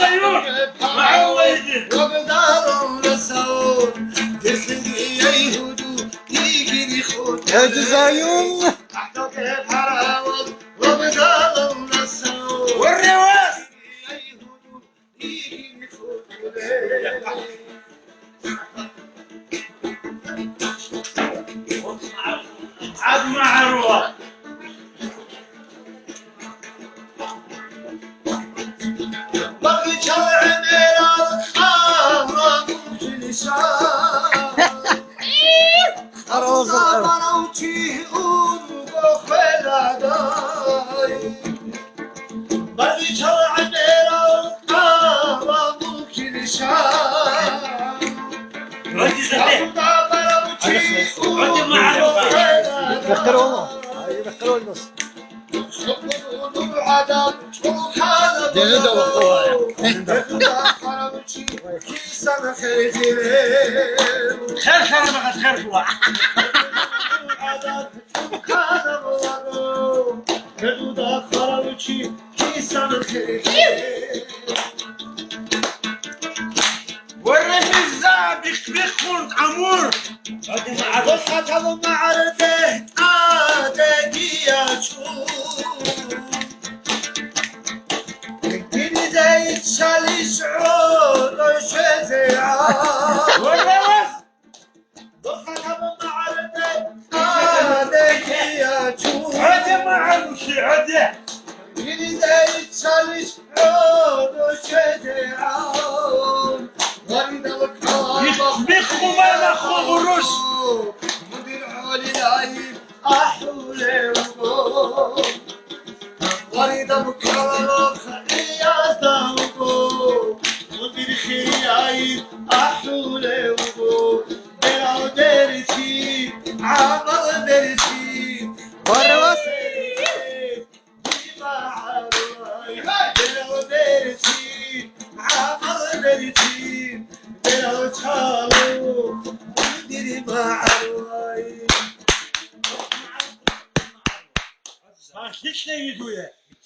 الزيون مع ويدي وبدارهم للسور يسلي يهودو يجي يخوت هاد الزيون احتوك الحراوض وبدارهم للسور والرواس يهودو يجي يخوت عاد مع الرواس بغي شرع ميراث خامرة كل شام أروز مروتي وبخلا داي بغي شرع ميراث خامرة كل شام ودي زدين ودي مع الرواس يذكرونا يذكروا النص خير خير ما خير فوا والرفزة بيخون عمور ودي مع الرواس شالي شعور شزيعة والرواس ودي مع الوشي ودي بيخو ما نخو قروش مدير حولي لايم أحولي وقوم وريد مكرر خيات وقوم مدير خيايم أحولي وقوم دراو درسي عمر درسي والرواس دراو درسي عمر درسي دراو تشالو مدير مع الواي ما شتش يدويه